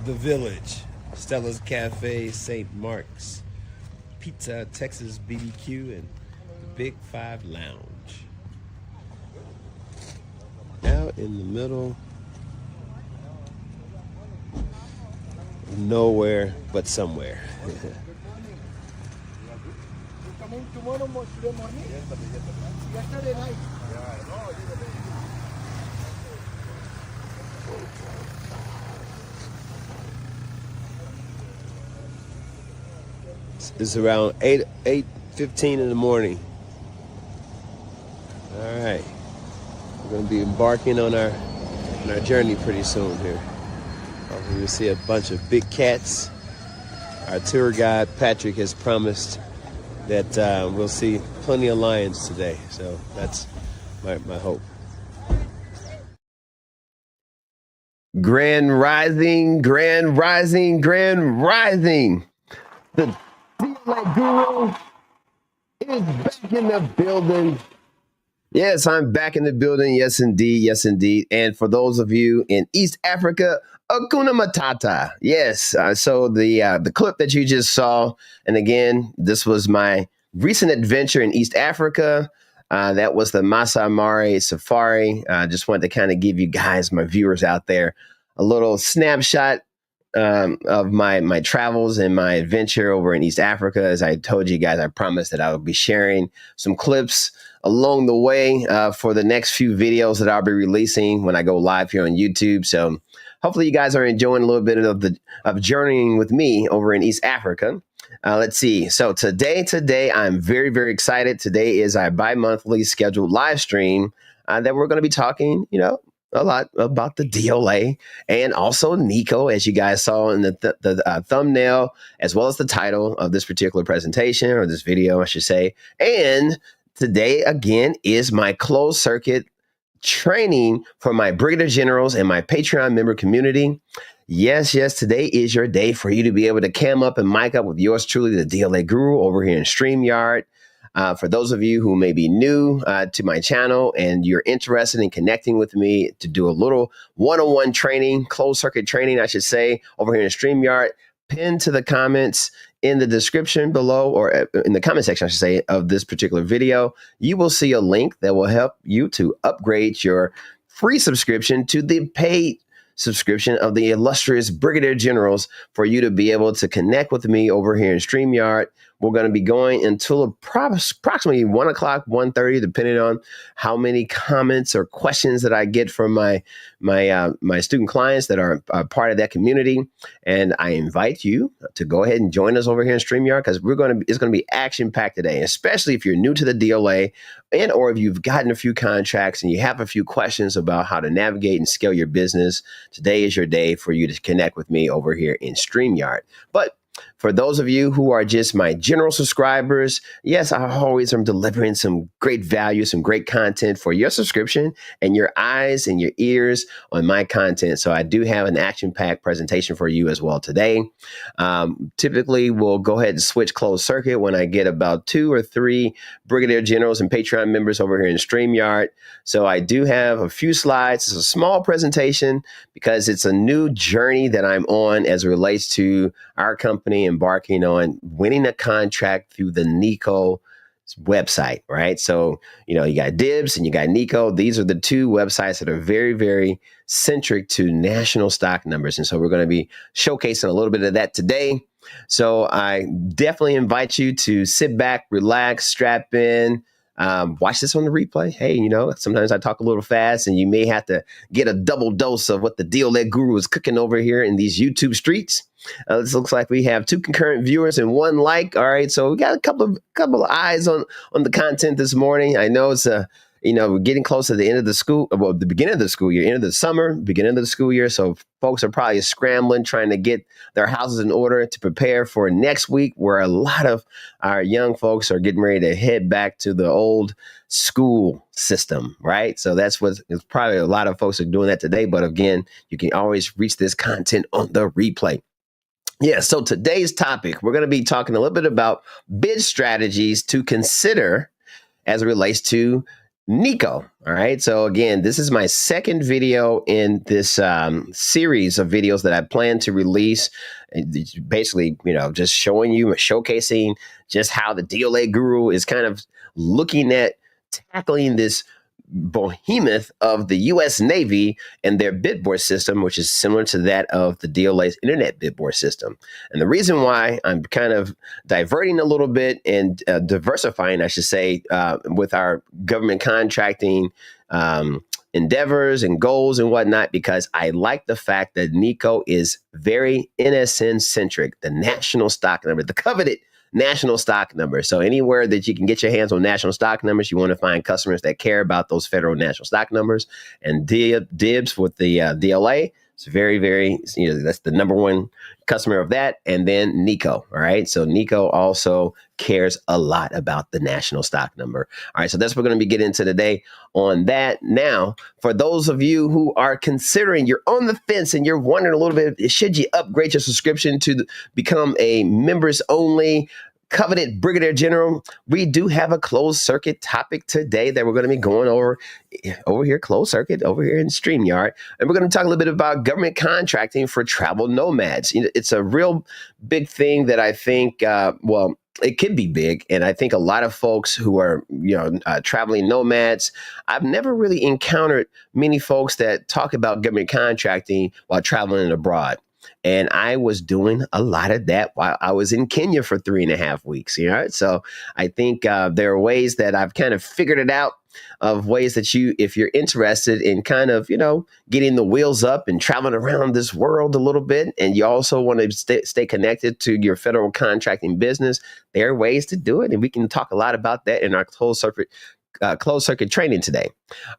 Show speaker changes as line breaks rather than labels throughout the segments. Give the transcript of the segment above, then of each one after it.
The Village, Stella's Cafe, St. Mark's, Pizza, Texas BBQ, and the Big Five Lounge. Out in the middle of nowhere but somewhere.
Tomorrow morning? Yesterday night.
It's around 8:15 in the morning. All right, we're gonna be embarking on our journey pretty soon here. Hopefully we'll see a bunch of big cats. Our tour guide Patrick has promised that we'll see plenty of lions today, so that's my hope. Grand rising, grand rising, grand rising. The DLA Guru is back in the building. Yes, I'm back in the building. Yes, indeed. Yes, indeed. And for those of you in East Africa, Hakuna Matata. Yes. So the clip that you just saw, and again, this was my recent adventure in East Africa. That was the Masai Mara Safari. I just wanted to kind of give you guys, my viewers out there, a little snapshot of my travels and my adventure over in East Africa. As I told you guys, I promised that I would be sharing some clips along the way for the next few videos that I'll be releasing when I go live here on YouTube. So hopefully you guys are enjoying a little bit of journeying with me over in East Africa. Let's see. So today, I'm very, very excited. Today is our bi-monthly scheduled live stream that we're going to be talking, a lot about the DLA and also NECO, as you guys saw in the thumbnail, as well as the title of this particular presentation, or this video, I should say. And today, again, is my closed circuit training for my Brigadier Generals and my Patreon member community. Yes, today is your day for you to be able to cam up and mic up with yours truly, the DLA Guru, over here in StreamYard. For those of you who may be new to my channel and you're interested in connecting with me to do a little one-on-one training, closed circuit training, I should say, over here in StreamYard, pin to the comments in the description below, or in the comment section, I should say, of this particular video, you will see a link that will help you to upgrade your free subscription to the paid subscription of the illustrious Brigadier Generals for you to be able to connect with me over here in StreamYard. We're going to be going until approximately 1 o'clock, 1:30, depending on how many comments or questions that I get from my student clients that are part of that community. And I invite you to go ahead and join us over here in StreamYard, because it's going to be action-packed today, especially if you're new to the DLA and or if you've gotten a few contracts and you have a few questions about how to navigate and scale your business. Today is your day for you to connect with me over here in StreamYard. But for those of you who are just my general subscribers, yes, I always am delivering some great value, some great content for your subscription and your eyes and your ears on my content. So I do have an action-packed presentation for you as well today. Typically, we'll go ahead and switch closed circuit when I get about 2 or 3 Brigadier Generals and Patreon members over here in StreamYard. So I do have a few slides. It's a small presentation because it's a new journey that I'm on as it relates to our company embarking on winning a contract through the NECO website, right? So, you got DIBBS and you got NECO. These are the 2 websites that are very, very centric to national stock numbers. And so we're going to be showcasing a little bit of that today. So I definitely invite you to sit back, relax, strap in, watch this on the replay. Hey, sometimes I talk a little fast and you may have to get a double dose of what the DLA Guru is cooking over here in these YouTube streets. This looks like we have 2 concurrent viewers and 1 like. All right, so we got a couple of eyes on the content this morning. I know it's we're getting close to the end of the beginning of the school year, end of the summer, beginning of the school year. So folks are probably scrambling, trying to get their houses in order to prepare for next week, where a lot of our young folks are getting ready to head back to the old school system, right? So it's probably a lot of folks are doing that today. But again, you can always reach this content on the replay. Yeah, so today's topic, we're going to be talking a little bit about bid strategies to consider as it relates to NECO. All right. So again, this is my second video in this series of videos that I plan to release. It's basically, just showing you, showcasing just how the DLA guru is kind of looking at tackling this behemoth of the U.S. Navy and their bid board system, which is similar to that of the DLA's internet bid board system. And the reason why I'm kind of diverting a little bit and diversifying, I should say, with our government contracting endeavors and goals and whatnot, because I like the fact that NECO is very NSN centric, the national stock number, the coveted national stock number. So anywhere that you can get your hands on national stock numbers, you want to find customers that care about those federal national stock numbers. And DIBBS with the DLA, it's very, very, that's the number one customer of that. And then NECO. All right. So NECO also cares a lot about the national stock number. All right. So that's what we're going to be getting into today on that. Now, for those of you who are considering, you're on the fence and you're wondering a little bit, should you upgrade your subscription to become a members only coveted brigadier general? We do have a closed circuit topic today that we're going to be going over here, closed circuit over here in StreamYard. And we're going to talk a little bit about government contracting for travel nomads. It's a real big thing that I think, it could be big. And I think a lot of folks who are, traveling nomads, I've never really encountered many folks that talk about government contracting while traveling abroad. And I was doing a lot of that while I was in Kenya for 3.5 weeks. So I think there are ways that I've kind of figured it out, of ways that if you're interested in kind of, getting the wheels up and traveling around this world a little bit, and you also want to stay connected to your federal contracting business, there are ways to do it. And we can talk a lot about that in our closed circuit training today.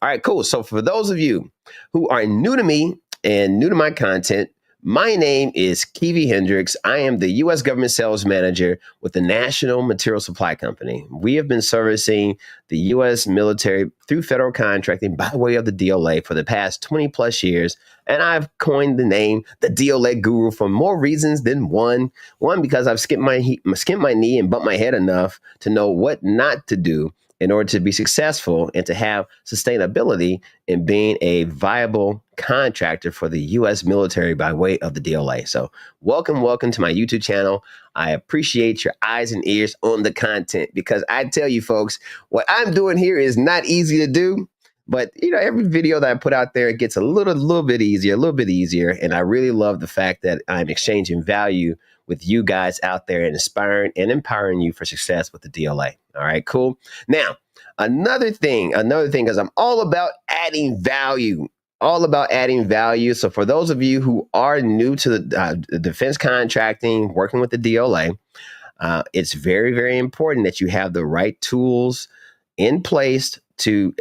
All right, cool. So for those of you who are new to me and new to my content, my name is Kiwi Hendricks. I am the U.S. government sales manager with the National Material Supply Company. We have been servicing the U.S. military through federal contracting by way of the DLA for the past 20 plus years. And I've coined the name the DLA Guru for more reasons than one. One, because I've skipped my knee and bumped my head enough to know what not to do in order to be successful and to have sustainability in being a viable contractor for the U.S. military by way of the DLA. So welcome to my YouTube channel. I appreciate your eyes and ears on the content, because I tell you folks, what I'm doing here is not easy to do. But, every video that I put out there, it gets a little bit easier. And I really love the fact that I'm exchanging value with you guys out there and inspiring and empowering you for success with the DLA. All right, cool. Now, another thing, because I'm all about adding value. So for those of you who are new to the defense contracting, working with the DLA, it's very, very important that you have the right tools in place to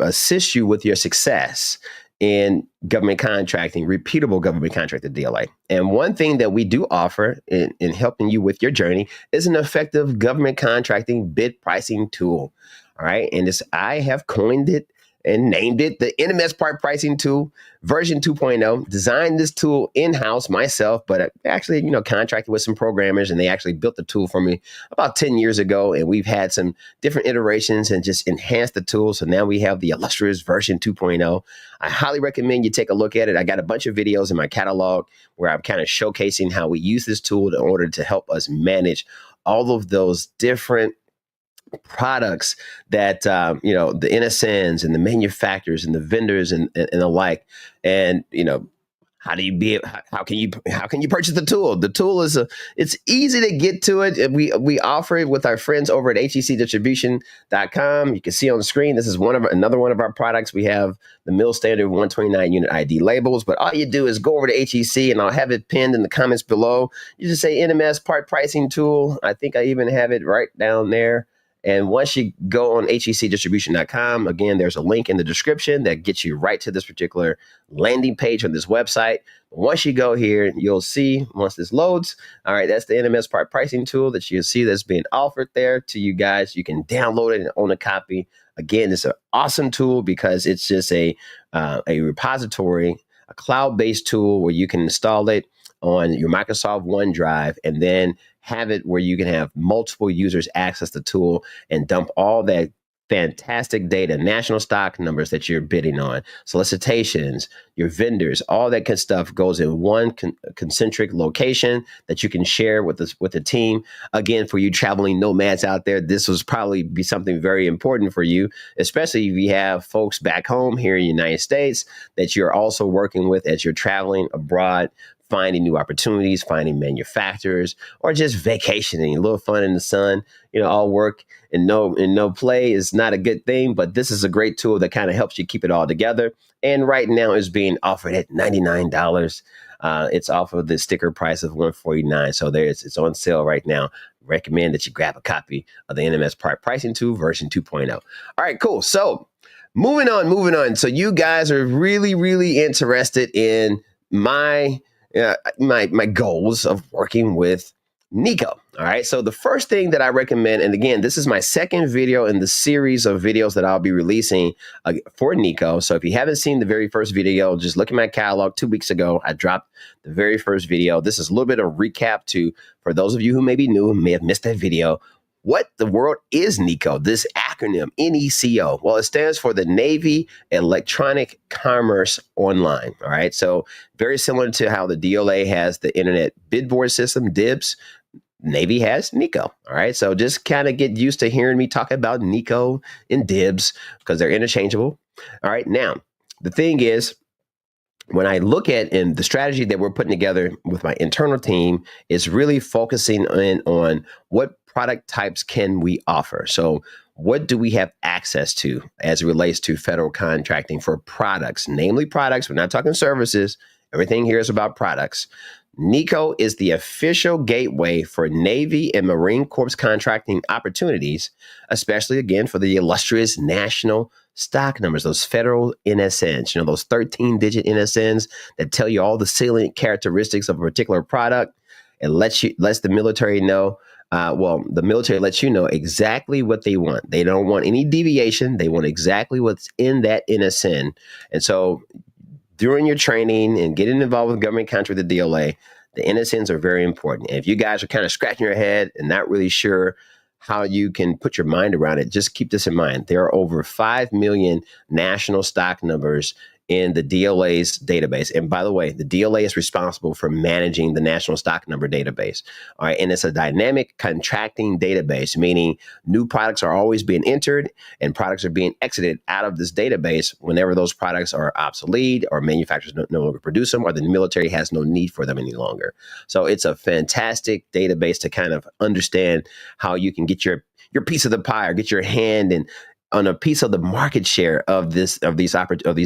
assist you with your success in government contracting, repeatable government contracting DLA. And one thing that we do offer in helping you with your journey is an effective government contracting bid pricing tool. All right. And I have coined it and named it the NMS Part Pricing Tool version 2.0. Designed this tool in-house myself, but I actually, contracted with some programmers, and they actually built the tool for me about 10 years ago. And we've had some different iterations and just enhanced the tool. So now we have the illustrious version 2.0. I highly recommend you take a look at it. I got a bunch of videos in my catalog where I'm kind of showcasing how we use this tool in order to help us manage all of those different products that the NSNs and the manufacturers and the vendors and the like. And how can you purchase the tool? The tool it's easy to get to it. We offer it with our friends over at HECdistribution.com. You can see on the screen, this is another one of our products. We have the mill standard 129 unit ID labels, but all you do is go over to HEC, and I'll have it pinned in the comments below. You just say NMS Part Pricing Tool. I think I even have it right down there. And once you go on HECdistribution.com, again, there's a link in the description that gets you right to this particular landing page on this website. Once you go here, you'll see, once this loads, all right, that's the NMS Part Pricing Tool that you see that's being offered there to you guys. You can download it and own a copy. Again, it's an awesome tool because it's just a repository, a cloud-based tool where you can install it on your Microsoft OneDrive and then have it where you can have multiple users access the tool and dump all that fantastic data, national stock numbers that you're bidding on, solicitations, your vendors, all that good stuff goes in one concentric location that you can share with the team. Again, for you traveling nomads out there, this was probably be something very important for you, especially if you have folks back home here in the United States that you're also working with as you're traveling abroad, finding new opportunities, finding manufacturers, or just vacationing, a little fun in the sun. All work and no play is not a good thing, but this is a great tool that kind of helps you keep it all together. And right now is being offered at $99. It's off of the sticker price of $149. So it's on sale right now. Recommend that you grab a copy of the NMS Part Pricing Tool version 2.0. All right, cool. So moving on. So you guys are really, really interested in my goals of working with NECO. All right. So the first thing that I recommend, and again, this is my second video in the series of videos that I'll be releasing for NECO. So if you haven't seen the very first video, just look at my catalog. 2 weeks ago, I dropped the very first video. This is a little bit of recap for those of you who may be new and may have missed that video. What the world is NECO, this acronym, NECO? Well, it stands for the Navy Electronic Commerce Online. All right. So very similar to how the DLA has the Internet Bid Board System, DIBBS, Navy has NECO. All right. So just kind of get used to hearing me talk about NECO and DIBBS because they're interchangeable. All right. Now, the thing is, when I look at and the strategy that we're putting together with my internal team is really focusing in on what product types can we offer. So what do we have access to as it relates to federal contracting for products, namely products? We're not talking services. Everything here is about products. NECO is the official gateway for Navy and Marine Corps contracting opportunities, especially again for the illustrious national stock numbers, those federal NSNs, those 13-digit NSNs that tell you all the salient characteristics of a particular product. It lets the military know. The military lets you know exactly what they want. They don't want any deviation. They want exactly what's in that NSN. And so during your training and getting involved with government contract with the DLA, the NSNs are very important. And if you guys are kind of scratching your head and not really sure how you can put your mind around it, just keep this in mind. There are over 5 million national stock numbers in the DLA's database. And by the way, the DLA is responsible for managing the national stock number database. All right. And it's a dynamic contracting database, meaning new products are always being entered and products are being exited out of this database whenever those products are obsolete or manufacturers no longer produce them or the military has no need for them any longer. So it's a fantastic database to kind of understand how you can get your piece of the pie or get your hand in on a piece of the market share of these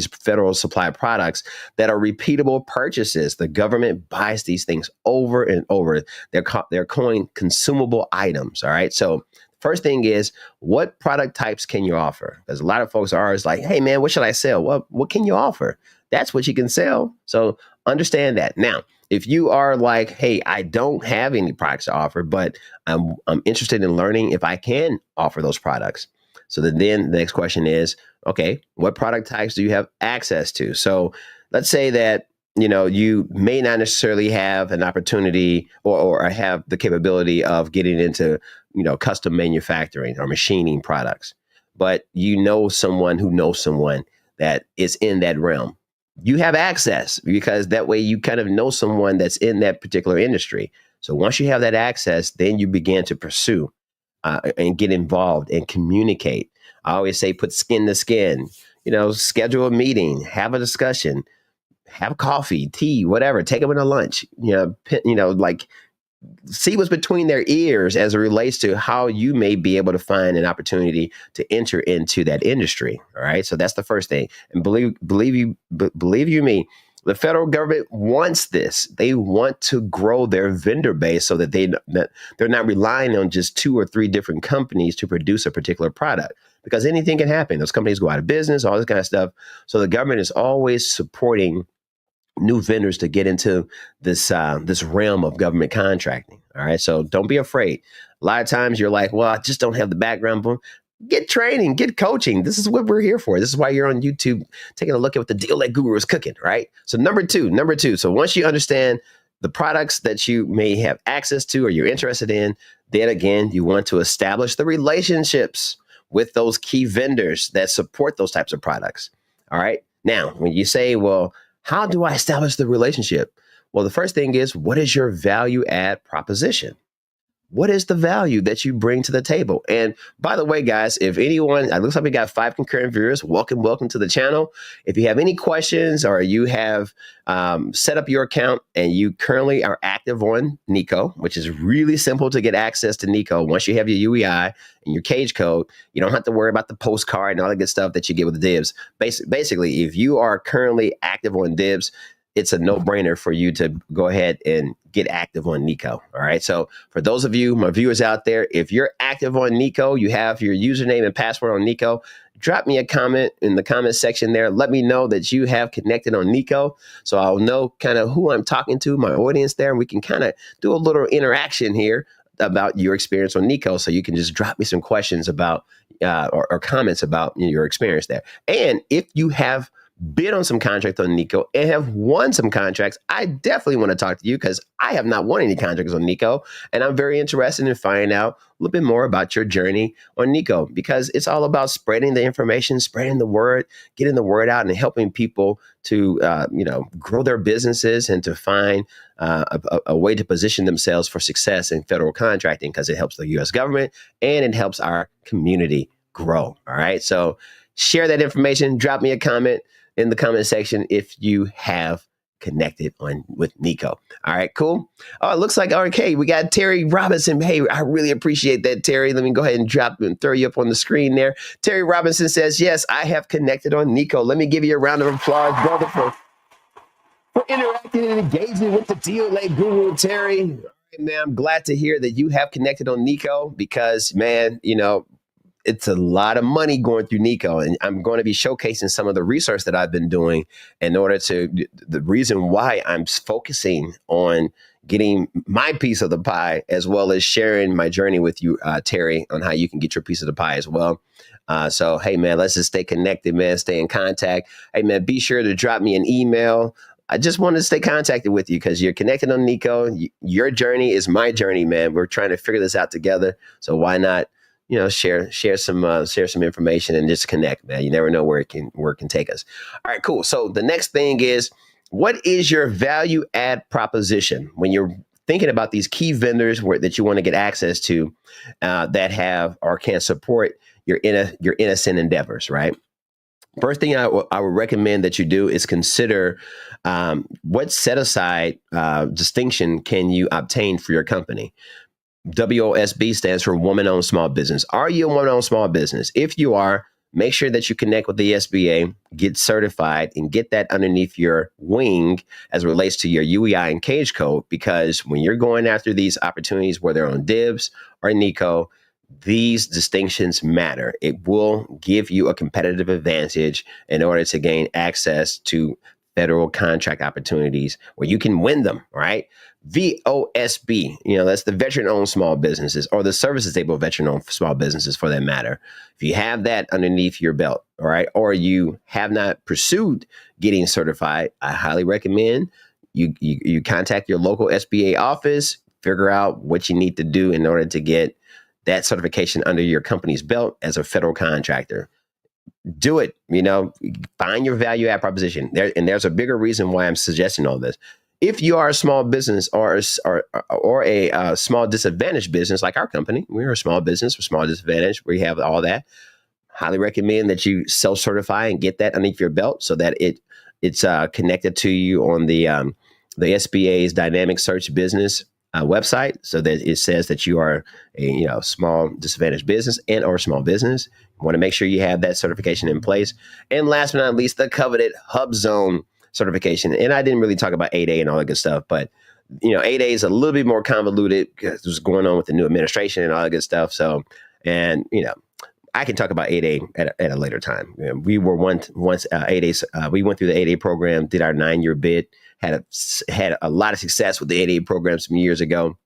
federal supply products that are repeatable purchases. The government buys these things over and over. They're calling consumable items. All right. So first thing is, what product types can you offer? Because a lot of folks are always like, hey man, what should I sell? Well, what can you offer? That's what you can sell. So understand that. Now, if you are like, hey, I don't have any products to offer, but I'm interested in learning if I can offer those products. So then the next question is, okay, what product types do you have access to? So let's say that, you may not necessarily have an opportunity or have the capability of getting into, custom manufacturing or machining products, but you know someone who knows someone that is in that realm. You have access because that way you kind of know someone that's in that particular industry. So once you have that access, then you begin to pursue and get involved and communicate. I always say put skin to skin, schedule a meeting, have a discussion, have coffee, tea, whatever, take them on a lunch, like see what's between their ears as it relates to how you may be able to find an opportunity to enter into that industry. All right. So that's the first thing. And believe you me, the federal government wants this. They want to grow their vendor base so that they're not relying on just 2 or 3 different companies to produce a particular product, because anything can happen. Those companies go out of business, all this kind of stuff. So the government is always supporting new vendors to get into this realm of government contracting. All right. So don't be afraid. A lot of times you're like, well, I just don't have the background. Get training, get coaching. This is what we're here for. This is why you're on YouTube taking a look at what the DLA guru is cooking, right? So number two. So once you understand the products that you may have access to or you're interested in, then again, you want to establish the relationships with those key vendors that support those types of products. All right. Now, when you say, well, how do I establish the relationship? Well, the first thing is, what is your value add proposition? What is the value that you bring to the table? And by the way, guys, if anyone, it looks like we got 5 concurrent viewers. Welcome to the channel. If you have any questions or you have set up your account and you currently are active on NECO, which is really simple to get access to NECO. Once you have your UEI and your cage code, you don't have to worry about the postcard and all the good stuff that you get with the DIBBS. Basically, if you are currently active on DIBBS, it's a no-brainer for you to go ahead and get active on NECO. All right. So for those of you, my viewers out there, if you're active on NECO, you have your username and password on NECO, drop me a comment in the comment section there. Let me know that you have connected on NECO, so I'll know kind of who I'm talking to, my audience there, and we can kind of do a little interaction here about your experience on NECO. So you can just drop me some questions about or comments about your experience there. And if you have bid on some contracts on NECO and have won some contracts, I definitely want to talk to you, because I have not won any contracts on NECO, and I'm very interested in finding out a little bit more about your journey on NECO, because it's all about spreading the information, spreading the word, getting the word out, and helping people to grow their businesses and to find a way to position themselves for success in federal contracting, because it helps the U.S. government and it helps our community grow. All right, so share that information. Drop me a comment in the comment section if you have connected with NECO. All right, cool. Oh, it looks like, okay, we got Terry Robinson. Hey, I really appreciate that, Terry. Let me go ahead and drop and throw you up on the screen there. Terry Robinson says, yes, I have connected on NECO. Let me give you a round of applause, brother, for interacting and engaging with the DLA guru, Terry. All right, man, I'm glad to hear that you have connected on NECO, because, man, it's a lot of money going through NECO, and I'm going to be showcasing some of the research that I've been doing in order to, the reason why I'm focusing on getting my piece of the pie, as well as sharing my journey with you, Terry, on how you can get your piece of the pie as well. So, hey, man, let's just stay connected, man, stay in contact. Hey, man, be sure to drop me an email. I just wanted to stay contacted with you because you're connected on NECO. Your journey is my journey, man. We're trying to figure this out together. So why not, share some information and just connect, man. You never know where it can take us. All right, cool. So the next thing is, what is your value add proposition when you're thinking about these key vendors that you want to get access to that have or can support your innocent endeavors, right? First thing I would recommend that you do is consider what set aside distinction can you obtain for your company. WOSB stands for Woman-Owned Small Business. Are you a woman-owned small business? If you are, make sure that you connect with the SBA, get certified, and get that underneath your wing as it relates to your UEI and cage code, because when you're going after these opportunities, whether on DIBBS or NECO, these distinctions matter. It will give you a competitive advantage in order to gain access to federal contract opportunities where you can win them, right? VOSB, that's the veteran-owned small businesses, or the services-able veteran-owned small businesses for that matter. If you have that underneath your belt, all right, or you have not pursued getting certified, I highly recommend you contact your local SBA office, figure out what you need to do in order to get that certification under your company's belt as a federal contractor. Do it, find your value add proposition there. And there's a bigger reason why I'm suggesting all this. If you are a small business or a small disadvantaged business like our company, we're a small business, we're small disadvantaged, we have all that. Highly recommend that you self-certify and get that underneath your belt so that it's connected to you on the SBA's dynamic search business website, so that it says that you are a small disadvantaged business and or small business. You want to make sure you have that certification in place. And last but not least, the coveted HubZone certification. And I didn't really talk about 8A and all that good stuff, but 8A is a little bit more convoluted because what's going on with the new administration and all that good stuff. So, and I can talk about 8A at a later time. We were once 8A. We went through the 8A program, did our 9-year bid, had a lot of success with the 8A program some years ago.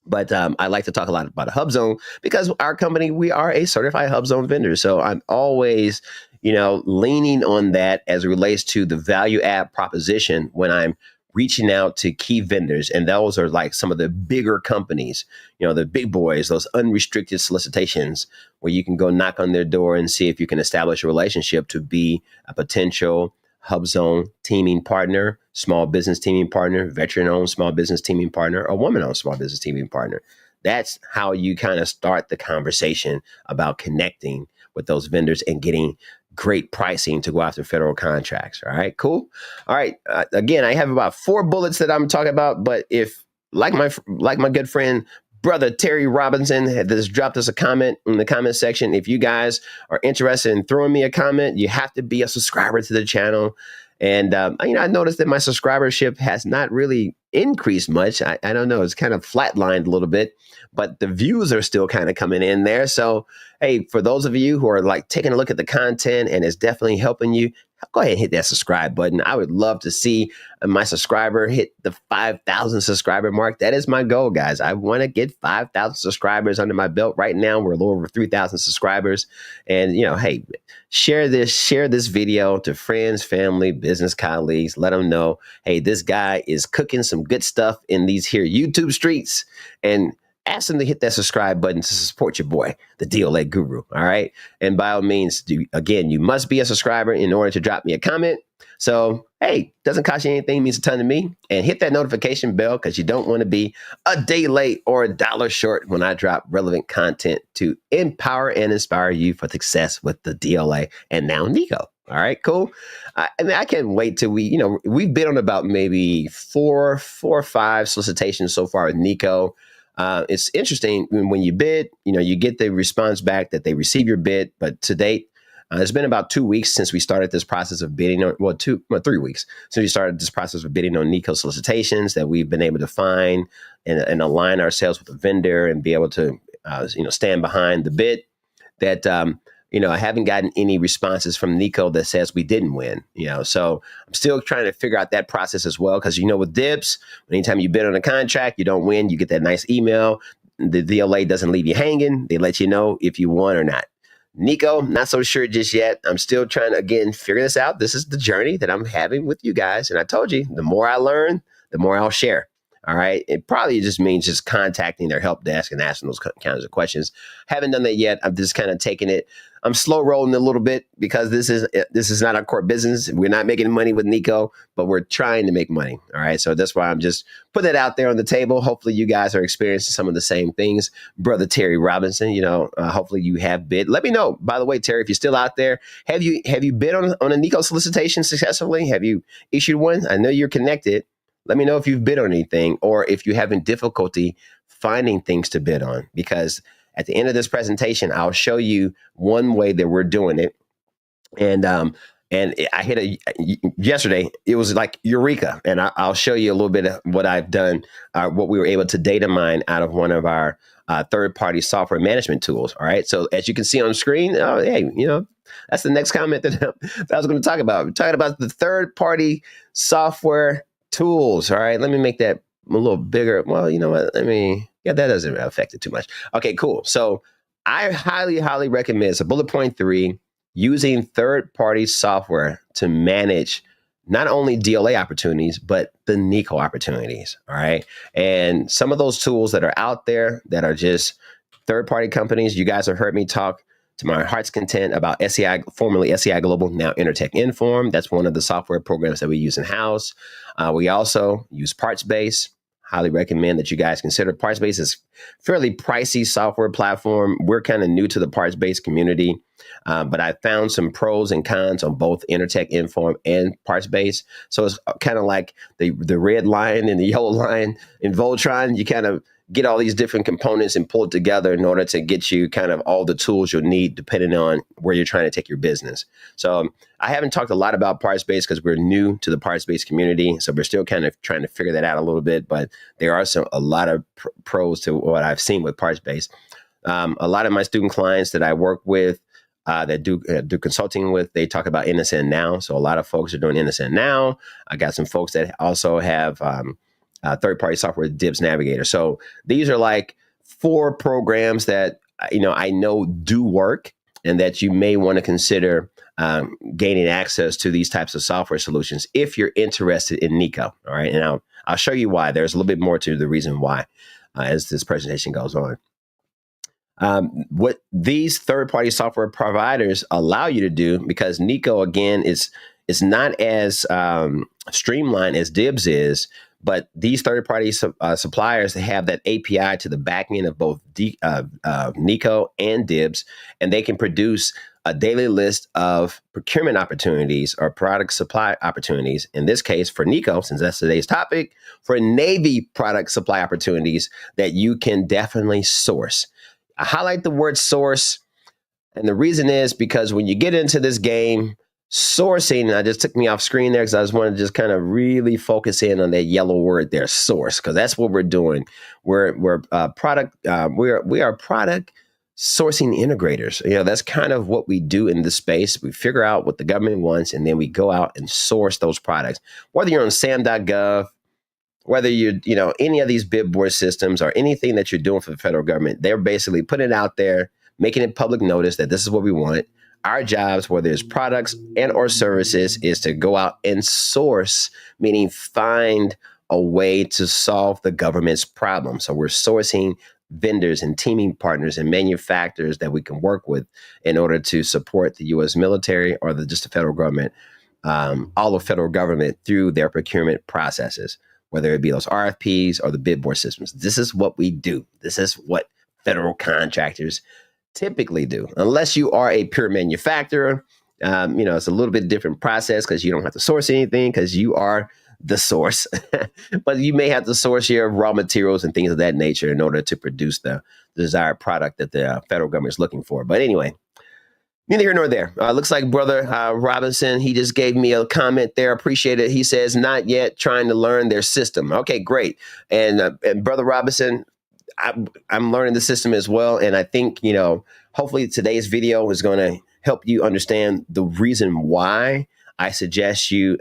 But I like to talk a lot about a HubZone because our company, we are a certified HubZone vendor. So I'm always, leaning on that as it relates to the value add proposition when I'm reaching out to key vendors. And those are like some of the bigger companies, you know, the big boys, those unrestricted solicitations where you can go knock on their door and see if you can establish a relationship to be a potential HubZone teaming partner, small business teaming partner, veteran-owned small business teaming partner, or woman-owned small business teaming partner. That's how you kind of start the conversation about connecting with those vendors and getting great pricing to go after federal contracts. All right, cool. All right. Again, I have about 4 bullets that I'm talking about, but if like my good friend, brother Terry Robinson has dropped us a comment in the comment section. If you guys are interested in throwing me a comment, you have to be a subscriber to the channel. And I noticed that my subscribership has not really increased much. I don't know. It's kind of flatlined a little bit, but the views are still kind of coming in there. So, hey, for those of you who are like taking a look at the content and it's definitely helping you, go ahead and hit that subscribe button. I would love to see my subscriber hit the 5,000 subscriber mark. That is my goal, guys. I want to get 5,000 subscribers under my belt. Right now, we're a little over 3,000 subscribers. And, hey, share this video to friends, family, business colleagues. Let them know, hey, this guy is cooking some good stuff in these here YouTube streets. And ask them to hit that subscribe button to support your boy, the DLA Guru. All right. And by all means, you must be a subscriber in order to drop me a comment. So, hey, doesn't cost you anything, means a ton to me. And hit that notification bell because you don't want to be a day late or $1 short when I drop relevant content to empower and inspire you for success with the DLA and now NECO. All right, cool. I can't wait till we've been on about maybe four or five solicitations so far with NECO. It's interesting when you bid, you get the response back that they receive your bid. But to date, it's been about 2 weeks since we started this process of bidding. 3 weeks since we started this process of bidding on NECO solicitations that we've been able to find and align ourselves with the vendor and be able to, stand behind the bid. That I haven't gotten any responses from NECO that says we didn't win. So I'm still trying to figure out that process as well. Because with DIBBS, anytime you bid on a contract, you don't win, you get that nice email. The DLA doesn't leave you hanging. They let you know if you won or not. NECO, not so sure just yet. I'm still trying to, again, figure this out. This is the journey that I'm having with you guys. And I told you, the more I learn, the more I'll share. All right. It probably just means just contacting their help desk and asking those kinds of questions. Haven't done that yet. I'm just kind of taking it. I'm slow rolling a little bit because this is not our core business. We're not making money with NECO, but we're trying to make money. All right. So that's why I'm just putting it out there on the table. Hopefully you guys are experiencing some of the same things. Brother Terry Robinson, hopefully you have bid. Let me know, by the way, Terry, if you're still out there, have you bid on a NECO solicitation successfully? Have you issued one? I know you're connected. Let me know if you've bid on anything or if you're having difficulty finding things to bid on, because at the end of this presentation, I'll show you one way that we're doing it. And I hit yesterday, it was like Eureka. And I'll show you a little bit of what I've done, what we were able to data mine out of one of our third-party software management tools. All right. So as you can see on screen, that's the next comment that I was going to talk about. We're talking about the third-party software tools. All right. Let me make that a little bigger. Well, you know what? That doesn't affect it too much. Okay, cool. So I highly, highly recommend, so bullet point 3, using third-party software to manage not only DLA opportunities, but the NECO opportunities. All right. And some of those tools that are out there that are just third-party companies, you guys have heard me talk to my heart's content about SEI, formerly SEI Global, now Inter-Tek Inform. That's one of the software programs that we use in-house. We also use PartsBase. Highly recommend that you guys consider PartsBase. Is fairly pricey software platform. We're kind of new to the PartsBase community, but I found some pros and cons on both Inter-Tek Inform and PartsBase. So it's kind of like the red line and the yellow line in Voltron. You kind of get all these different components and pull it together in order to get you kind of all the tools you'll need depending on where you're trying to take your business. So I haven't talked a lot about PartsBase because we're new to the PartsBase community. So we're still kind of trying to figure that out a little bit, but there are a lot of pros to what I've seen with PartsBase. A lot of my student clients that I work with that do consulting with, they talk about NSN Now. So a lot of folks are doing NSN Now. I got some folks that also have third-party software, DIBBS Navigator. So these are like 4 programs that I know do work. and that you may want to consider gaining access to these types of software solutions if you're interested in NECO. All right, and I'll show you why. There's a little bit more to the reason why as this presentation goes on. What these third-party software providers allow you to do, because NECO again is not as streamlined as DIBBS is, but these third-party suppliers have that API to the back end of both NECO and DIBBS, and they can produce a daily list of procurement opportunities or product supply opportunities. In this case, for NECO, since that's today's topic, for Navy product supply opportunities that you can definitely source. I highlight the word source, and the reason is because when you get into this game, sourcing, and I just took me off screen there because I just want to just kind of really focus in on that yellow word there, source, because that's what we're doing. We are product sourcing integrators. You know, that's kind of what we do in this space. We figure out what the government wants, and then we go out and source those products. Whether you're on SAM.gov, whether you're, any of these bid board systems or anything that you're doing for the federal government, they're basically putting it out there, making it public notice that this is what we want. Our jobs, whether it's products and or services, is to go out and source, meaning find a way to solve the government's problem. So we're sourcing vendors and teaming partners and manufacturers that we can work with in order to support the U.S. military or just the federal government, all of federal government through their procurement processes, whether it be those RFPs or the bid board systems. This is what we do. This is what federal contractors typically do, unless you are a pure manufacturer. It's a little bit different process because you don't have to source anything because you are the source, but you may have to source your raw materials and things of that nature in order to produce the desired product that the federal government is looking for. But anyway, neither here nor there. Looks like Brother Robinson, he just gave me a comment there. Appreciate it. He says, not yet, trying to learn their system. Okay, great. And Brother Robinson, I'm learning the system as well. And I think, hopefully today's video is going to help you understand the reason why I suggest you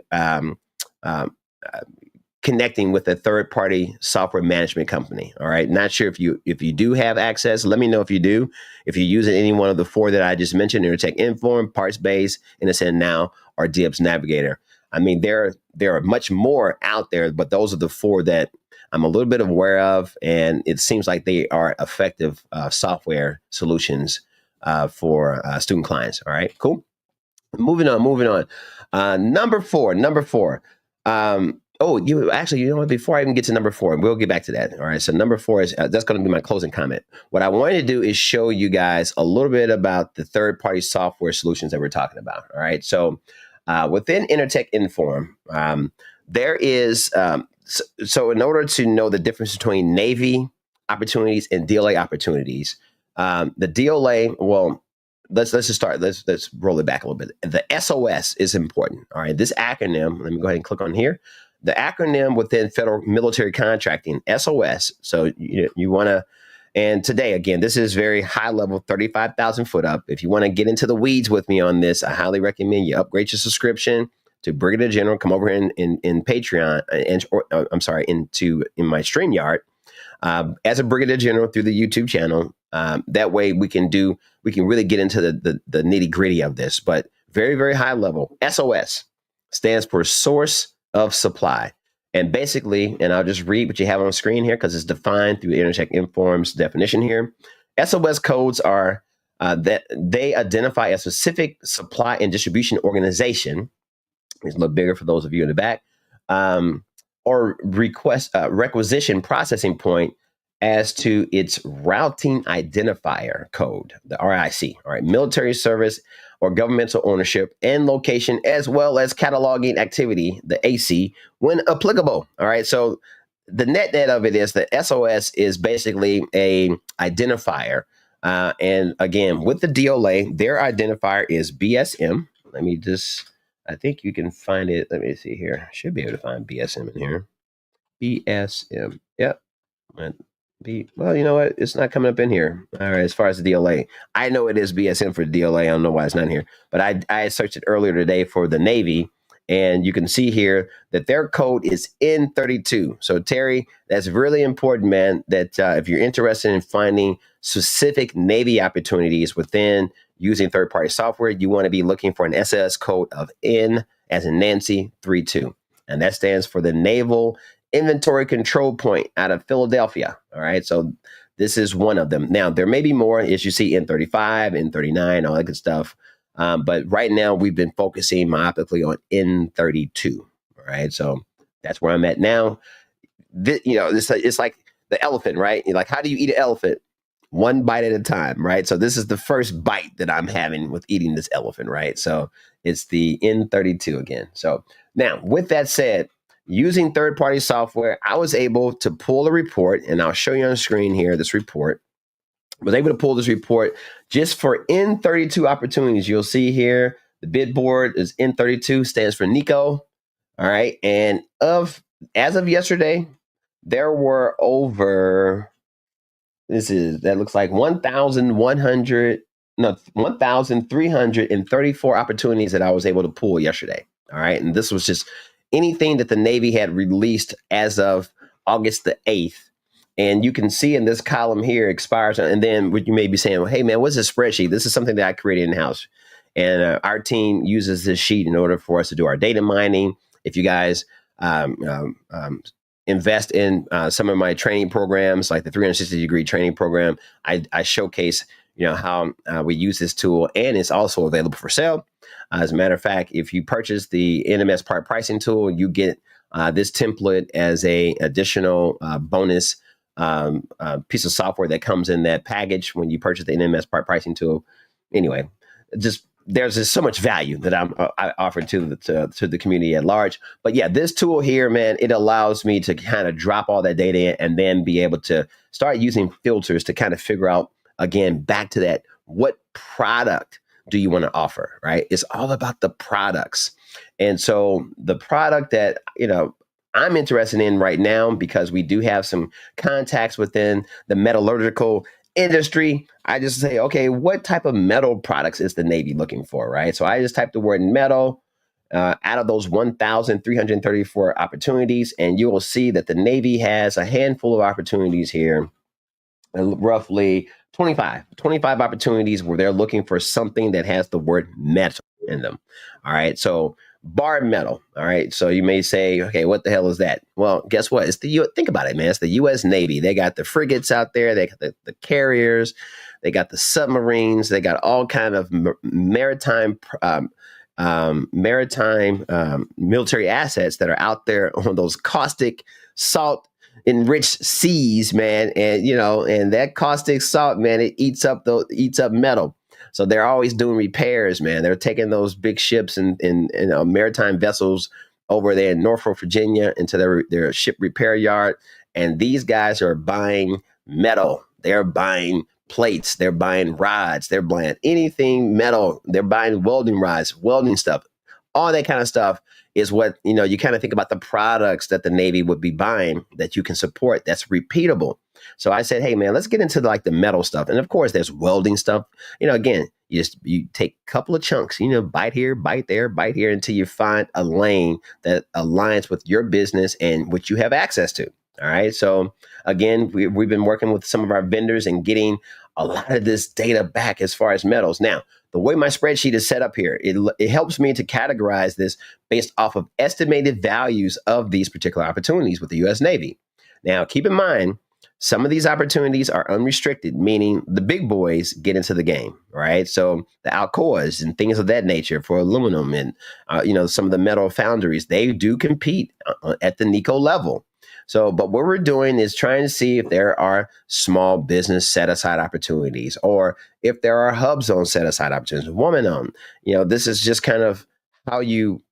connecting with a third-party software management company. All right. Not sure if you do have access. Let me know if you do. If you use any one of the four that I just mentioned, Inter-Tek Inform, PartsBase, Innocent Now, or DIBBS Navigator. I mean, there are much more out there, but those are the four that I'm a little bit aware of, and it seems like they are effective software solutions for student clients. All right, cool. Moving on. Number four. Before I even get to number four, we'll get back to that. All right. So number four is that's going to be my closing comment. What I wanted to do is show you guys a little bit about the third-party software solutions that we're talking about. All right. So within Inter-Tek Inform, there is so in order to know the difference between Navy opportunities and DLA opportunities, the DLA, well, let's just start. Let's roll it back a little bit. The SOS is important. All right. This acronym, let me go ahead and click on here. The acronym within federal military contracting, SOS. So you want to, and today, again, this is very high level, 35,000 foot up. If you want to get into the weeds with me on this, I highly recommend you upgrade your subscription to Brigadier General. Come over in Patreon, in my StreamYard as a Brigadier General through the YouTube channel. That way we can really get into the nitty gritty of this, but very, very high level. SOS stands for source of supply. And basically, and I'll just read what you have on screen here because it's defined through Inter-Tek Inform's definition here. SOS codes are that they identify a specific supply and distribution organization. It's a little bigger for those of you in the back, or requisition processing point as to its routing identifier code, the RIC, all right, military service or governmental ownership and location, as well as cataloging activity, the AC, when applicable. All right, so the net of it is that SOS is basically a identifier. And again, with the DLA, their identifier is BSM. I think you can find it. Let me see here. Should be able to find BSM in here. BSM. Yep. Well, you know what? It's not coming up in here. All right, as far as the DLA. I know it is BSM for DLA. I don't know why it's not here. But I searched it earlier today for the Navy, And you can see here that their code is N32. So Terry, that's really important, man, that if you're interested in finding specific Navy opportunities within using third-party software, you want to be looking for an SS code of N as in Nancy 32. And that stands for the Naval Inventory Control Point out of Philadelphia. All right. So this is one of them. Now, there may be more, as you see, N35, N39, all that good stuff. But right now, we've been focusing myopically on N32. All right. So that's where I'm at now. It's like the elephant, right? You're like, how do you eat an elephant? One bite at a time, right? So this is the first bite that I'm having with eating this elephant, right? So it's the N32 again. So now, with that said, using third-party software, I was able to pull a report, and I'll show you on the screen here, this report. I was able to pull this report just for N32 opportunities. You'll see here, the bid board is N32, stands for NECO. All right. And as of yesterday, there were over, that looks like 1,334 opportunities that I was able to pull yesterday. All right. And this was just anything that the Navy had released as of August the 8th. And you can see in this column here expires. And then what you may be saying, well, hey, man, what's this spreadsheet? This is something that I created in-house. And our team uses this sheet in order for us to do our data mining. If you guys invest in some of my training programs, like the 360-degree training program, I showcase how we use this tool, and it's also available for sale. As a matter of fact, if you purchase the NMS part pricing tool, you get this template as a additional bonus piece of software that comes in that package when you purchase the NMS part pricing tool. Anyway, there's just so much value that I offer to the community at large. But yeah, this tool here, man, it allows me to kind of drop all that data in and then be able to start using filters to kind of figure out, again, back to that, what product do you want to offer, right? It's all about the products. And so the product that, I'm interested in right now, because we do have some contacts within the metallurgical industry, I just say, okay, what type of metal products is the Navy looking for, right? So I just type the word metal out of those 1,334 opportunities, and you will see that the Navy has a handful of opportunities here, roughly 25 opportunities where they're looking for something that has the word metal in them. All right. So bar metal. All right. So you may say, okay, what the hell is that? Well, guess what? It's think about it, man. It's the U.S. Navy. They got the frigates out there. They got the carriers. They got the submarines. They got all kind of maritime military assets that are out there on those caustic salt enriched seas, man. And and that caustic salt, man, it eats up metal. So they're always doing repairs, man. They're taking those big ships and maritime vessels over there in Norfolk, Virginia, into their ship repair yard. And these guys are buying metal. They're buying plates. They're buying rods. They're buying anything metal. They're buying welding rods, welding stuff. All that kind of stuff is what, you kind of think about the products that the Navy would be buying that you can support that's repeatable. So I said, hey, man, let's get into like the metal stuff. And of course, there's welding stuff. Again, you take a couple of chunks, bite here, bite there, bite here until you find a lane that aligns with your business and what you have access to. All right. So again, we've been working with some of our vendors and getting a lot of this data back as far as metals. Now, the way my spreadsheet is set up here, it helps me to categorize this based off of estimated values of these particular opportunities with the U.S. Navy. Now, keep in mind, some of these opportunities are unrestricted, meaning the big boys get into the game, right? So the Alcoas and things of that nature for aluminum and, some of the metal foundries, they do compete at the NECO level. So, but what we're doing is trying to see if there are small business set-aside opportunities or if there are hub zone set-aside opportunities, woman-owned. This is just kind of how you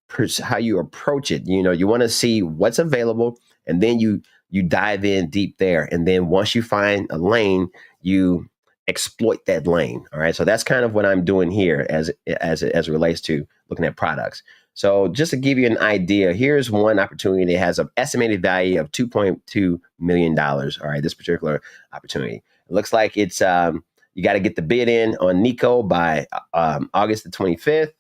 approach it. You want to see what's available, and then you dive in deep there. And then once you find a lane, you exploit that lane. All right. So that's kind of what I'm doing here as it relates to looking at products. So just to give you an idea, here's one opportunity that has an estimated value of $2.2 million. All right. This particular opportunity. It looks like it's, you got to get the bid in on NECO by August the 25th.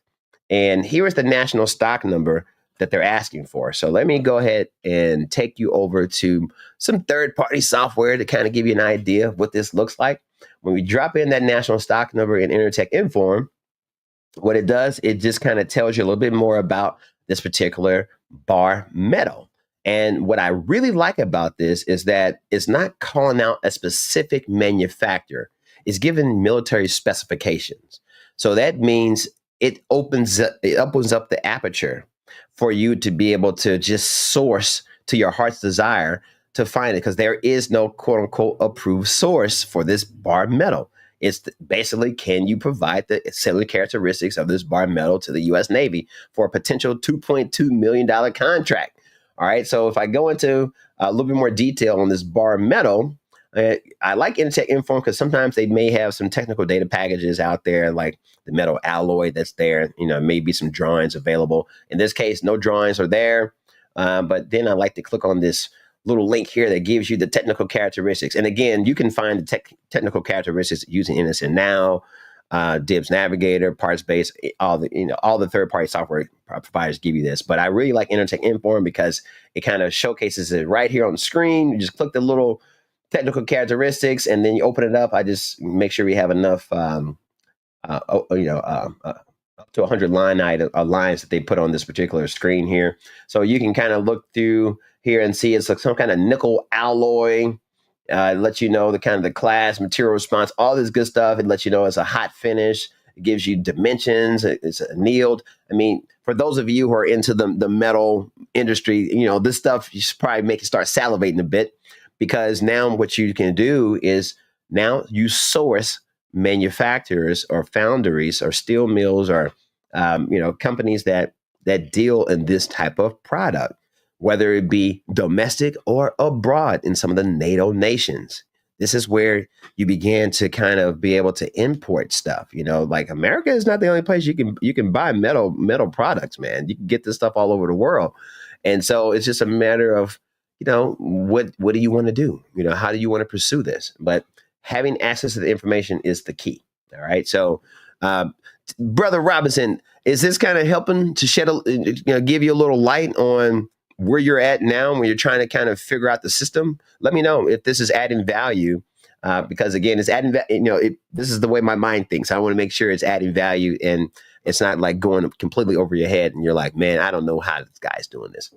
And here is the national stock number that they're asking for. So let me go ahead and take you over to some third-party software to kind of give you an idea of what this looks like. When we drop in that national stock number in Inter-Tek Inform, what it does, it just kind of tells you a little bit more about this particular bar metal. And what I really like about this is that it's not calling out a specific manufacturer. It's giving military specifications. So that means it opens up the aperture for you to be able to just source to your heart's desire to find it, because there is no quote unquote approved source for this bar metal. It's basically, can you provide the cellular characteristics of this bar metal to the U.S. Navy for a potential $2.2 million contract? All right. So if I go into a little bit more detail on this bar metal, I like Inter-Tek Inform because sometimes they may have some technical data packages out there, like the metal alloy that's there. Maybe some drawings available. In this case, no drawings are there. But then I like to click on this little link here that gives you the technical characteristics. And again, you can find the technical characteristics using NSN Now, DIBBS Navigator, PartsBase, all the third-party software providers give you this. But I really like Inter-Tek Inform because it kind of showcases it right here on the screen. You just click the little technical characteristics, and then you open it up. I just make sure we have enough, up to 100 lines that they put on this particular screen here. So you can kind of look through here and see it's like some kind of nickel alloy. It lets you know the kind of the class, material response, all this good stuff. It lets you know it's a hot finish. It gives you dimensions. It's annealed. I mean, for those of you who are into the metal industry, this stuff you should probably make you start salivating a bit, because now what you can do is now you source manufacturers or foundries or steel mills or companies that deal in this type of product, whether it be domestic or abroad in some of the NATO nations. This is where you began to kind of be able to import stuff. Like America is not the only place you can buy metal products, man. You can get this stuff all over the world. And so it's just a matter of, what do you want to do? How do you want to pursue this? But having access to the information is the key. All right. So, Brother Robinson, is this kind of helping to give you a little light on where you're at now when you're trying to kind of figure out the system? Let me know if this is adding value, because again, it's adding, this is the way my mind thinks. I want to make sure it's adding value and it's not like going completely over your head and you're like, man, I don't know how this guy's doing this.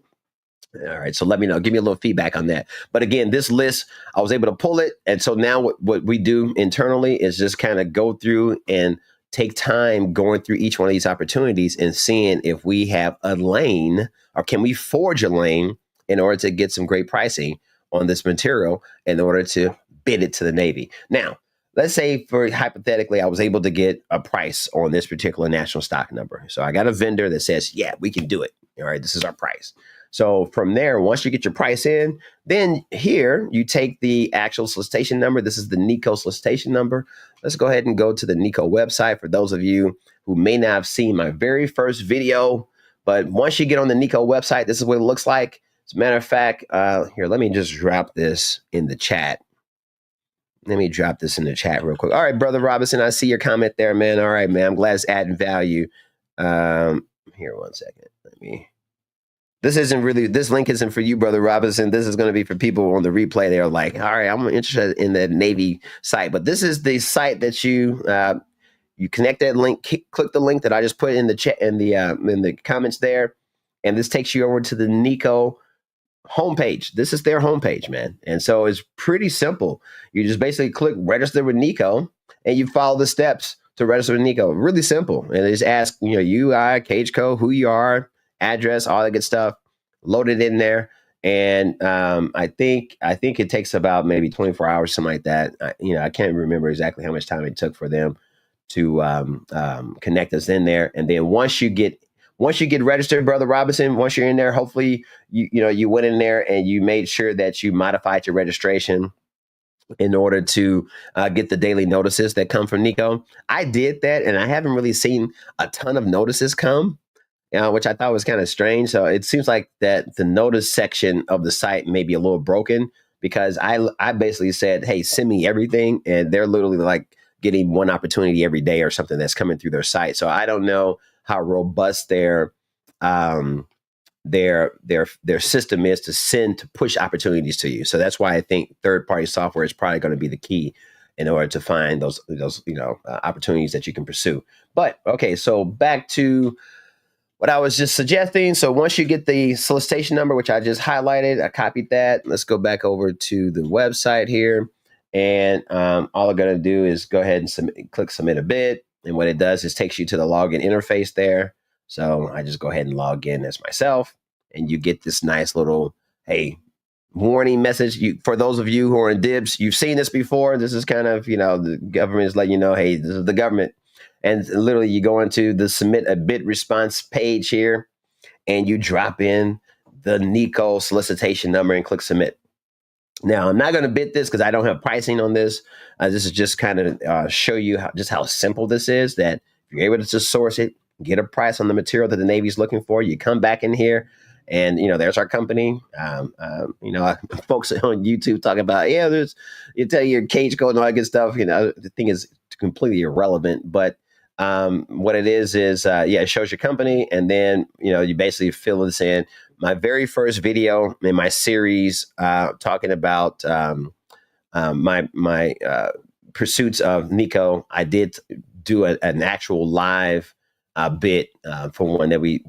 All right. So let me know. Give me a little feedback on that. But again, this list, I was able to pull it. And so now what we do internally is just kind of go through and take time going through each one of these opportunities and seeing if we have a lane or can we forge a lane in order to get some great pricing on this material in order to bid it to the Navy. Now, let's say hypothetically, I was able to get a price on this particular national stock number. So I got a vendor that says, yeah, we can do it. All right, this is our price. So from there, once you get your price in, then here you take the actual solicitation number. This is the NECO solicitation number. Let's go ahead and go to the NECO website for those of you who may not have seen my very first video. But once you get on the NECO website, this is what it looks like. As a matter of fact, here, let me just drop this in the chat. Let me drop this in the chat real quick. All right, Brother Robinson, I see your comment there, man. All right, man. I'm glad it's adding value. Here, one second. This link isn't for you, Brother Robinson. This is going to be for people on the replay. They're like, all right, I'm interested in the Navy site. But this is the site that you connect that link, click the link that I just put in the chat in the comments there. And this takes you over to the NECO homepage. This is their homepage, man. And so it's pretty simple. You just basically click register with NECO and you follow the steps to register with NECO. Really simple. And they just ask, UI, cage code, who you are, address, all that good stuff, load it in there. And I think it takes about maybe 24 hours, something like that. I can't remember exactly how much time it took for them to connect us in there. And then once you get registered, Brother Robinson, once you're in there, hopefully you went in there and you made sure that you modified your registration in order to get the daily notices that come from NECO. I did that, and I haven't really seen a ton of notices come, which I thought was kind of strange. So it seems like that the notice section of the site may be a little broken, because I basically said, hey, send me everything. And they're literally like getting one opportunity every day or something that's coming through their site. So I don't know how robust their their system is to push opportunities to you. So that's why I think third party software is probably going to be the key in order to find those opportunities that you can pursue. But okay, so back to what I was just suggesting. So once you get the solicitation number, which I just highlighted, I copied that. Let's go back over to the website here. And all I'm going to do is go ahead and click submit a bid. And what it does is takes you to the login interface there. So I just go ahead and log in as myself. And you get this nice little, hey, warning message. For those of you who are in DIBBS, you've seen this before. This is kind of, the government is letting you know, hey, this is the government. And literally you go into the submit a bid response page here and you drop in the NECO solicitation number and click submit. Now, I'm not going to bid this because I don't have pricing on this. This is just kind of show you how simple this is, that if you're able to just source it, get a price on the material that the Navy's looking for, you come back in here and, there's our company. Folks on YouTube talking about, you tell your cage code and all that good stuff. The thing is completely irrelevant, but what it is, it shows your company. And then, you basically fill this in. My very first video in my series talking about my pursuits of NECO, I did do an actual live bid for one that we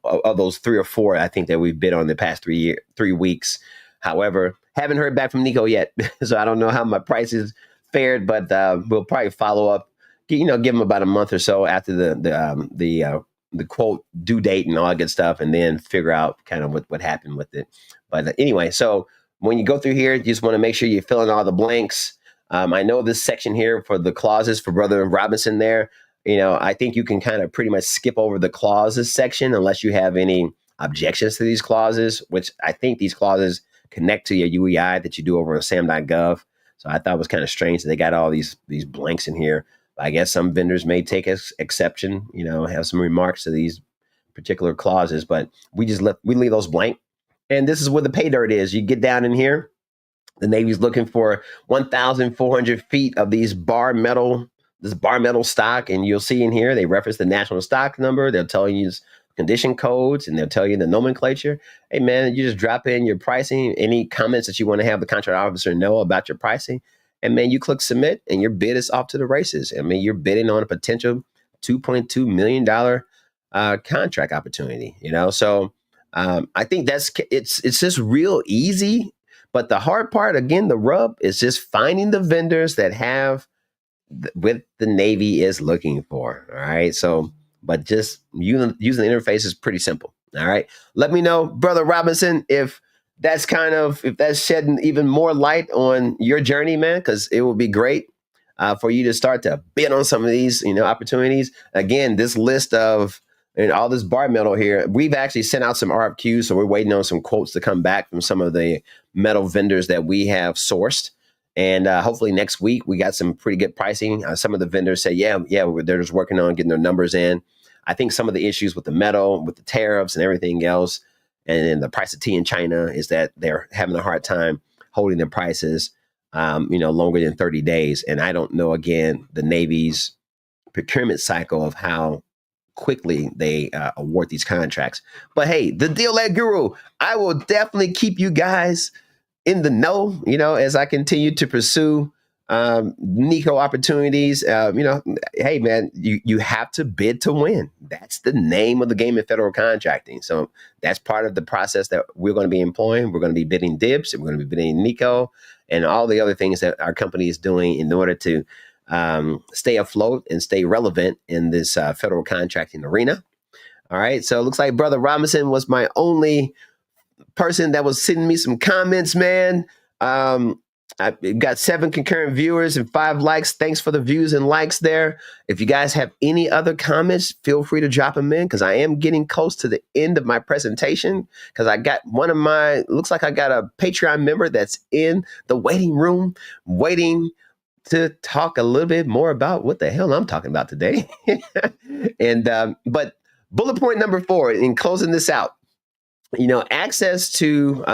of those 3 or 4, I think, that we've bid on the past 3 weeks. However, haven't heard back from NECO yet. So I don't know how my prices fared, but we'll probably follow up, give them about a month or so after the quote due date and all that good stuff, and then figure out kind of what happened with it. But anyway, so when you go through here, you just want to make sure you fill in all the blanks. I know this section here for the clauses for Brother Robinson there, I think you can kind of pretty much skip over the clauses section unless you have any objections to these clauses, which I think these clauses connect to your UEI that you do over on SAM.gov. So I thought it was kind of strange that they got all these blanks in here. I guess some vendors may take exception, have some remarks to these particular clauses, but we leave those blank. And this is where the pay dirt is. You get down in here, the Navy's looking for 1,400 feet of this bar metal stock. And you'll see in here, they reference the national stock number. They'll tell you condition codes, and they'll tell you the nomenclature. Hey man, you just drop in your pricing, any comments that you want to have the contract officer know about your pricing. And man, you click submit and your bid is off to the races. I mean, you're bidding on a potential $2.2 million contract opportunity, So I think it's just real easy. But the hard part, again, the rub is just finding the vendors that have what the Navy is looking for. All right. So, but just using the interface is pretty simple. All right. Let me know, Brother Robinson, if that's shedding even more light on your journey, man, because it will be great for you to start to bid on some of these, opportunities. Again, this list of all this bar metal here, we've actually sent out some RFQs, so we're waiting on some quotes to come back from some of the metal vendors that we have sourced. And hopefully next week we got some pretty good pricing. Some of the vendors say, they're just working on getting their numbers in. I think some of the issues with the metal, with the tariffs and everything else, and then the price of tea in China, is that they're having a hard time holding their prices, longer than 30 days. And I don't know, again, the Navy's procurement cycle of how quickly they award these contracts. But hey, the DLA Guru, I will definitely keep you guys in the know, as I continue to pursue NECO opportunities. Hey man, you have to bid to win. That's the name of the game in federal contracting. So that's part of the process that we're going to be employing. We're going to be bidding DIBBS, and we're going to be bidding NECO, and all the other things that our company is doing in order to stay afloat and stay relevant in this federal contracting arena. All right. So it looks like Brother Robinson was my only person that was sending me some comments, man. I've got 7 concurrent viewers and 5 likes. Thanks for the views and likes there. If you guys have any other comments, feel free to drop them in, because I am getting close to the end of my presentation, because I got looks like I got a Patreon member that's in the waiting room waiting to talk a little bit more about what the hell I'm talking about today. But bullet point number 4, in closing this out, access to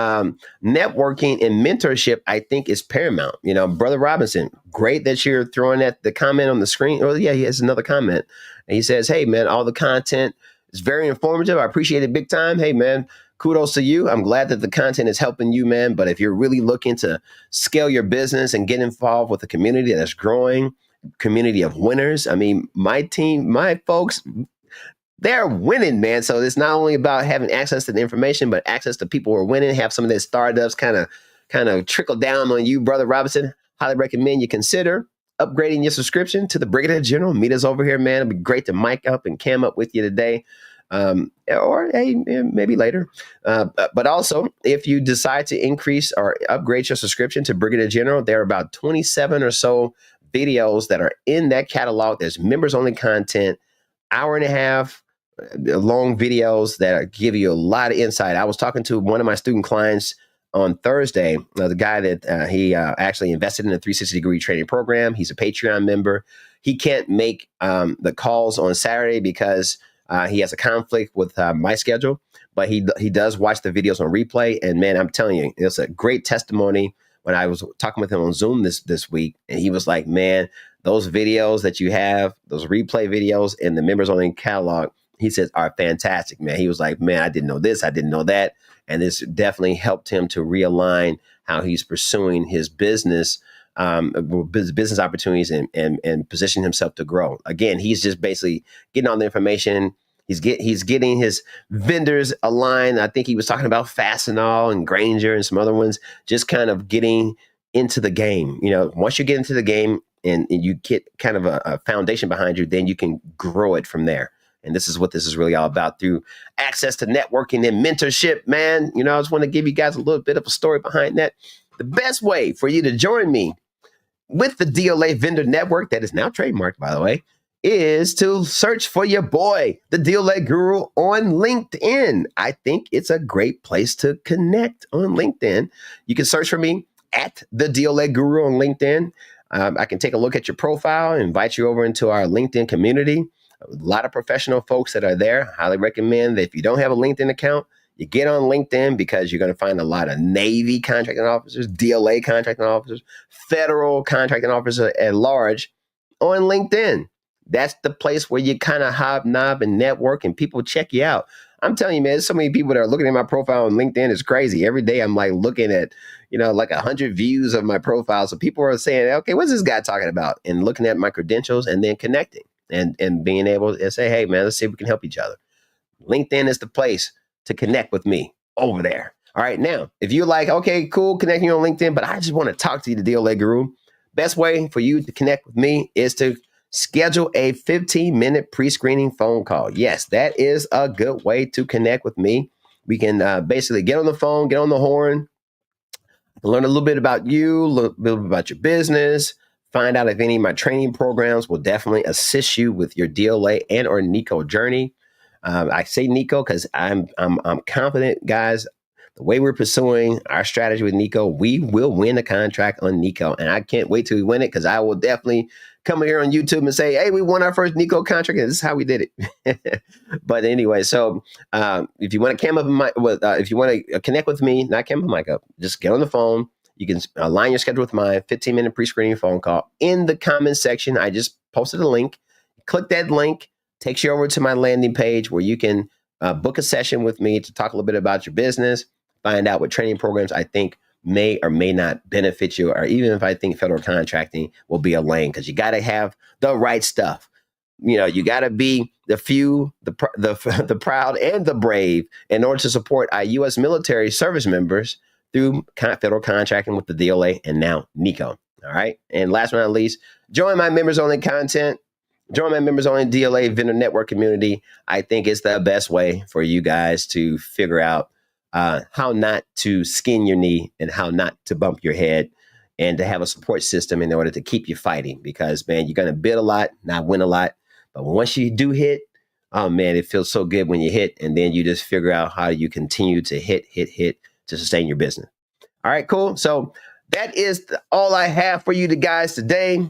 networking and mentorship, I think, is paramount. Brother Robinson, great that you're throwing the comment on the screen. Oh, yeah, he has another comment. And he says, hey, man, all the content It's very informative. I appreciate it big time. Hey, man, kudos to you. I'm glad that the content is helping you, man. But if you're really looking to scale your business and get involved with a community that's growing, community of winners, I mean, my team, my folks, they're winning, man. So it's not only about having access to the information, but access to people who are winning, have some of their startups kind of trickle down on you, Brother Robinson. Highly recommend you consider upgrading your subscription to the Brigadier General. Meet us over here, man. It'd be great to mic up and cam up with you today. Or hey, maybe later. But also, if you decide to increase or upgrade your subscription to Brigadier General, there are about 27 or so videos that are in that catalog. There's members only content, hour and a half long videos that give you a lot of insight. I was talking to one of my student clients on Thursday, the guy that he actually invested in a 360-degree training program. He's a Patreon member. He can't make the calls on Saturday because he has a conflict with my schedule, but he does watch the videos on replay. And man, I'm telling you, it's a great testimony. When I was talking with him on Zoom this week, and he was like, man, those videos that you have, those replay videos in the members only catalog, he says are fantastic, man. He was like, man, I didn't know this, I didn't know that. And this definitely helped him to realign how he's pursuing his business opportunities and position himself to grow. Again, he's just basically getting all the information. He's getting his vendors aligned. I think he was talking about Fastenal and Granger and some other ones, just kind of getting into the game. You know, once you get into the game and you get kind of a foundation behind you, then you can grow it from there. And this is what this is really all about, through access to networking and mentorship, man. You know, I just want to give you guys a little bit of a story behind that. The best way for you to join me with the DLA vendor network, that is now trademarked, by the way, is to search for your boy, the DLA Guru, on LinkedIn. I think it's a great place to connect on LinkedIn. You can search for me at the DLA Guru on LinkedIn. I can take a look at your profile and invite you over into our LinkedIn community. A lot of professional folks that are there. Highly recommend that if you don't have a LinkedIn account, you get on LinkedIn, because you're going to find a lot of Navy contracting officers, DLA contracting officers, federal contracting officers at large on LinkedIn. That's the place where you kind of hobnob and network and people check you out. I'm telling you, man, there's so many people that are looking at my profile on LinkedIn. It's crazy. Every day I'm like looking at, like 100 views of my profile. So people are saying, okay, what's this guy talking about? And looking at my credentials and then connecting and being able to say, hey, man, let's see if we can help each other. LinkedIn is the place to connect with me over there. All right. Now, if you're like, okay, cool, connecting on LinkedIn, but I just want to talk to you, the DLA Guru, best way for you to connect with me is to schedule a 15-minute pre-screening phone call. Yes, that is a good way to connect with me. We can basically get on the phone, get on the horn, learn a little bit about you, a little bit about your business, find out if any of my training programs will definitely assist you with your DLA and or NECO journey. I say NECO because I'm confident, guys. The way we're pursuing our strategy with NECO, we will win a contract on NECO, and I can't wait till we win it, because I will definitely come here on YouTube and say, hey, we won our first NECO contract, and this is how we did it. But anyway, so if you want to if you want to connect with me, not cam up mic up, just get on the phone. You can align your schedule with mine, 15-minute pre-screening phone call. In the comments section, I just posted a link. Click that link, takes you over to my landing page where you can book a session with me to talk a little bit about your business, find out what training programs I think may or may not benefit you, or even if I think federal contracting will be a lane, because you got to have the right stuff. You got to be the few, the proud, and the brave in order to support our U.S. military service members through federal contracting with the DLA and now NECO. All right. And last but not least, join my members only content. Join my members only DLA vendor network community. I think it's the best way for you guys to figure out how not to skin your knee and how not to bump your head, and to have a support system in order to keep you fighting. Because, man, you're going to bid a lot, not win a lot. But once you do hit, oh, man, it feels so good when you hit. And then you just figure out how you continue to hit to sustain your business. All right, cool. So that is all I have for you guys today.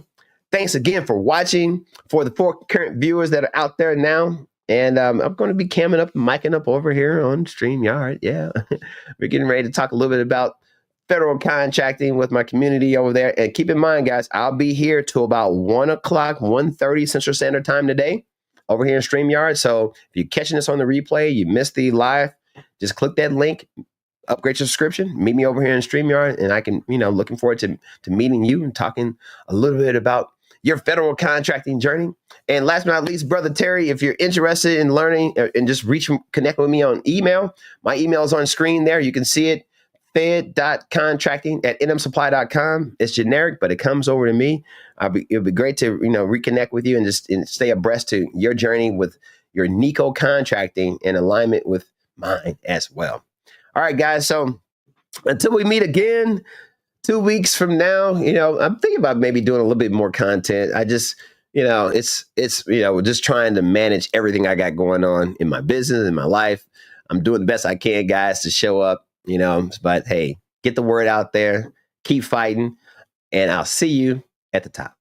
Thanks again for watching. For the 4 current viewers that are out there now, and I'm going to be camming up and micing up over here on StreamYard. Yeah, we're getting ready to talk a little bit about federal contracting with my community over there. And keep in mind, guys, I'll be here till about 1 o'clock, 1:30 Central Standard Time today over here in StreamYard. So if you're catching this on the replay, you missed the live, just click that link, upgrade your subscription, meet me over here in StreamYard, and I can, looking forward to meeting you and talking a little bit about your federal contracting journey. And last but not least, Brother Terry, if you're interested in learning and just connect with me on email, my email is on screen there. You can see it, fed.contracting@nmsupply.com. It's generic, but it comes over to me. It'll be great to, reconnect with you and just stay abreast to your journey with your NECO contracting in alignment with mine as well. All right, guys. So until we meet again 2 weeks from now, I'm thinking about maybe doing a little bit more content. I just, it's just trying to manage everything I got going on in my business, in my life. I'm doing the best I can, guys, to show up, but hey, get the word out there, keep fighting, and I'll see you at the top.